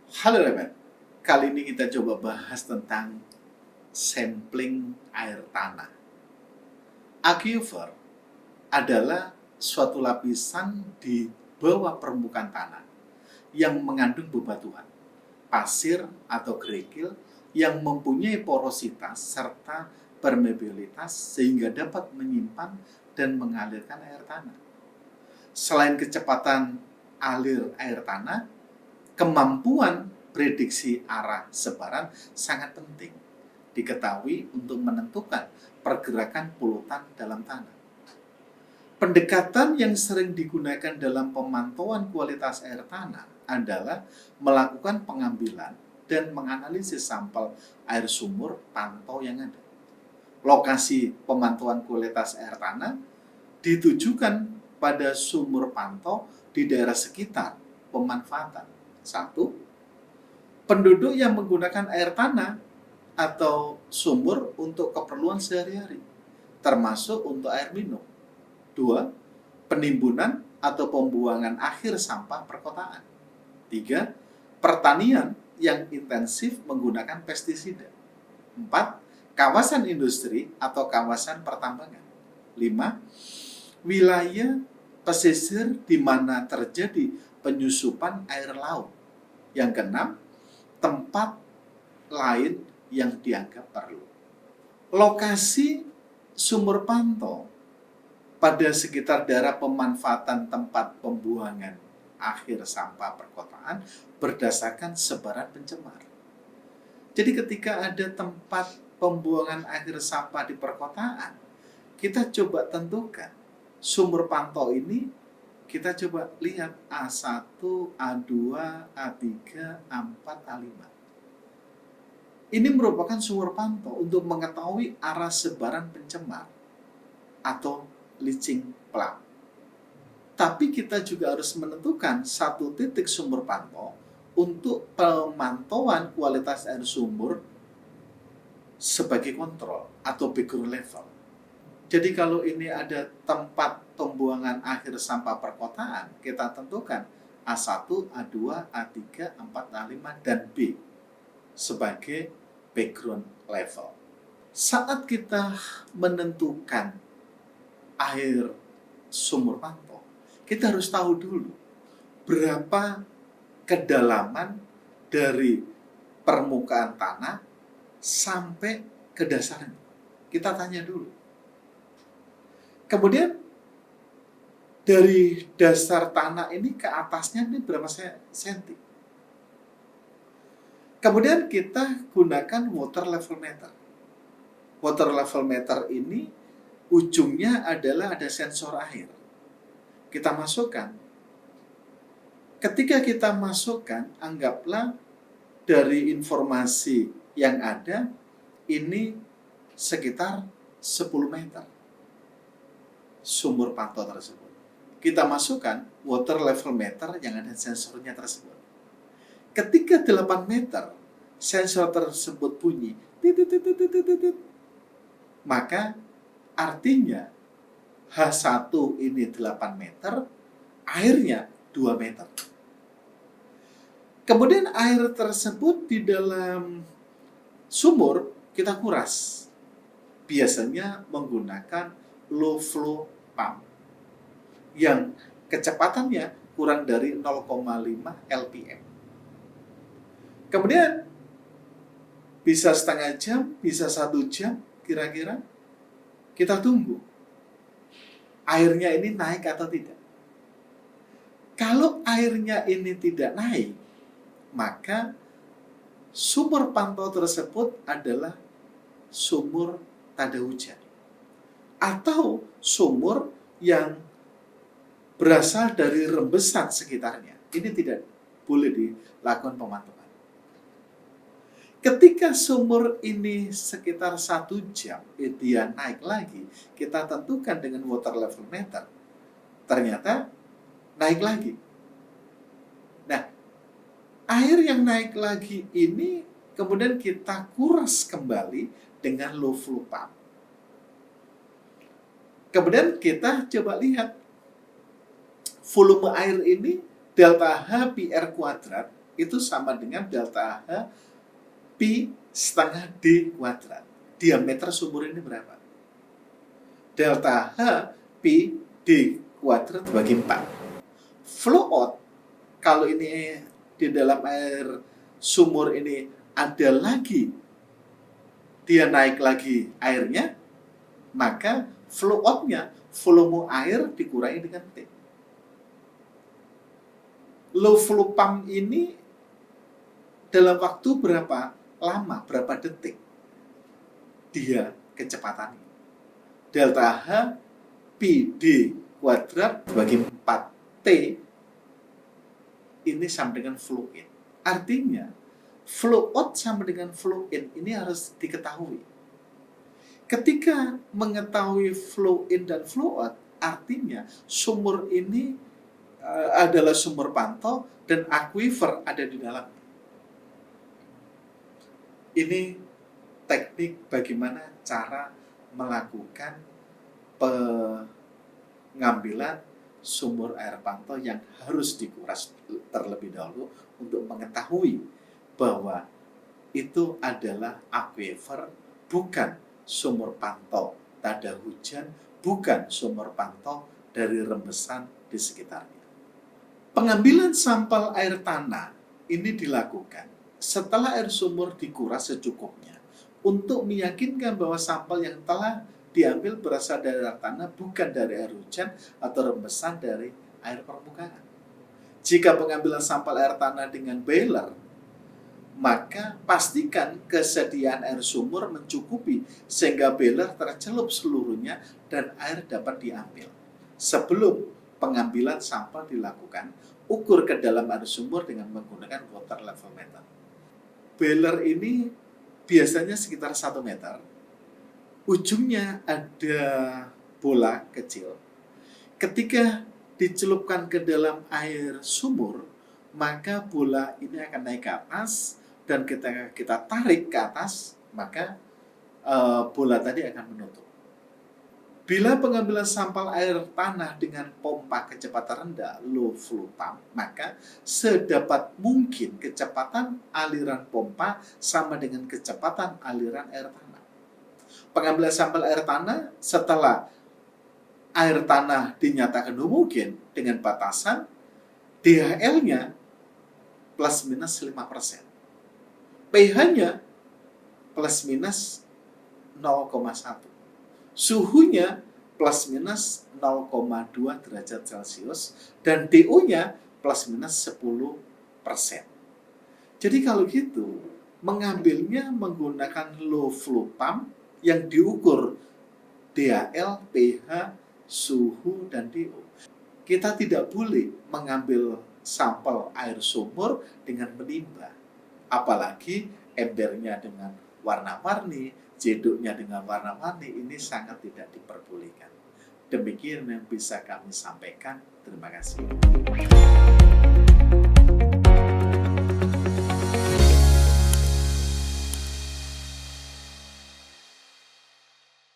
Halo Remen, kali ini kita coba bahas tentang sampling air tanah. Aquifer adalah suatu lapisan di bawah permukaan tanah yang mengandung bebatuan, pasir atau kerikil yang mempunyai porositas serta permeabilitas sehingga dapat menyimpan dan mengalirkan air tanah. Selain kecepatan alir air tanah, kemampuan prediksi arah sebaran sangat penting diketahui untuk menentukan pergerakan polutan dalam tanah. Pendekatan yang sering digunakan dalam pemantauan kualitas air tanah adalah melakukan pengambilan dan menganalisis sampel air sumur pantau yang ada. Lokasi pemantauan kualitas air tanah ditujukan pada sumur pantau di daerah sekitar pemanfaatan. Satu, penduduk yang menggunakan air tanah atau sumur untuk keperluan sehari-hari, termasuk untuk air minum. Dua, penimbunan atau pembuangan akhir sampah perkotaan. Tiga, pertanian yang intensif menggunakan pestisida. Empat, kawasan industri atau kawasan pertambangan. Lima, wilayah pesisir di mana terjadi penyusupan air laut. Yang keenam, tempat lain yang dianggap perlu. Lokasi sumur pantau pada sekitar daerah pemanfaatan tempat pembuangan akhir sampah perkotaan berdasarkan sebaran pencemar. Jadi ketika ada tempat pembuangan akhir sampah di perkotaan, kita coba tentukan sumur pantau ini, kita coba lihat A1, A2, A3, A4, A5. Ini merupakan sumur pantau untuk mengetahui arah sebaran pencemar atau leaching plug. Tapi kita juga harus menentukan satu titik sumur pantau untuk pemantauan kualitas air sumur sebagai kontrol atau background level. Jadi kalau ini ada tempat pembuangan akhir sampah perkotaan, kita tentukan A1, A2, A3, A4, A5, dan B sebagai background level. Saat kita menentukan air sumur pantau, kita harus tahu dulu berapa kedalaman dari permukaan tanah sampai ke dasarnya. Kita tanya dulu. Kemudian dari dasar tanah ini ke atasnya ini berapa senti? Kemudian kita gunakan water level meter. Water level meter ini ujungnya adalah ada sensor air. Kita masukkan. Ketika kita masukkan, anggaplah dari informasi yang ada, ini sekitar 10 meter sumur pantau tersebut. Kita masukkan water level meter yang ada sensornya tersebut. Ketika 8 meter, sensor tersebut bunyi, maka artinya H1 ini 8 meter, airnya 2 meter. Kemudian air tersebut di dalam sumur kita kuras. Biasanya menggunakan low flow pump yang kecepatannya kurang dari 0,5 LPM. Kemudian bisa setengah jam, bisa 1 jam kira-kira kita tunggu airnya ini naik atau tidak. Kalau airnya ini tidak naik, maka sumur pantau tersebut adalah sumur tanda hujan atau sumur yang berasal dari rembesan sekitarnya. Ini tidak boleh dilakukan pemantauan. Ketika sumur ini sekitar 1 jam, dia naik lagi, kita tentukan dengan water level meter. Ternyata naik lagi. Nah, air yang naik lagi ini kemudian kita kuras kembali dengan low flow pump. Kemudian kita coba lihat volume air ini delta H pi R kuadrat itu sama dengan delta H pi setengah D kuadrat. Diameter sumur ini berapa? Delta H pi D kuadrat bagi 4. Flow out, kalau ini di dalam air sumur ini ada lagi, dia naik lagi airnya, maka flow out-nya, volume air dikurangi dengan T. Low flow pump ini dalam waktu berapa lama, berapa detik dia kecepatannya. Delta H pi D kuadrat bagi 4T ini sama dengan flow in. Artinya, flow out sama dengan flow in ini harus diketahui. Ketika mengetahui flow in dan flow out, artinya sumur ini adalah sumur pantau dan aquifer ada di dalamnya. Ini teknik bagaimana cara melakukan pengambilan sumur air pantau yang harus dikuras terlebih dahulu untuk mengetahui bahwa itu adalah aquifer, bukan sumur pantau tada hujan, bukan sumur pantau dari rembesan di sekitarnya. Pengambilan sampel air tanah ini dilakukan setelah air sumur dikuras secukupnya untuk meyakinkan bahwa sampel yang telah diambil berasal dari air tanah, bukan dari air hujan atau rembesan dari air permukaan. Jika pengambilan sampel air tanah dengan boiler, maka pastikan kesediaan air sumur mencukupi sehingga boiler tercelup seluruhnya dan air dapat diambil. Sebelum pengambilan sampel dilakukan, ukur ke dalam air sumur dengan menggunakan water level meter. Boiler ini biasanya sekitar 1 meter. Ujungnya ada bola kecil. Ketika dicelupkan ke dalam air sumur, maka bola ini akan naik ke atas, dan ketika kita tarik ke atas, maka bola tadi akan menutup. Bila pengambilan sampel air tanah dengan pompa kecepatan rendah, low flow pump, maka sedapat mungkin kecepatan aliran pompa sama dengan kecepatan aliran air tanah. Pengambilan sampel air tanah setelah air tanah dinyatakan homogen dengan batasan DHL-nya plus minus 5%. pH-nya plus minus 0,1. Suhunya plus minus 0,2 derajat Celcius dan DO-nya plus minus 10%. Jadi kalau gitu, mengambilnya menggunakan low flow pump yang diukur DHL, pH, suhu, dan DO. Kita tidak boleh mengambil sampel air sumur dengan menimba. Apalagi embernya dengan warna-warni, jeduknya dengan warna-warni, ini sangat tidak diperbolehkan. Demikian yang bisa kami sampaikan. Terima kasih.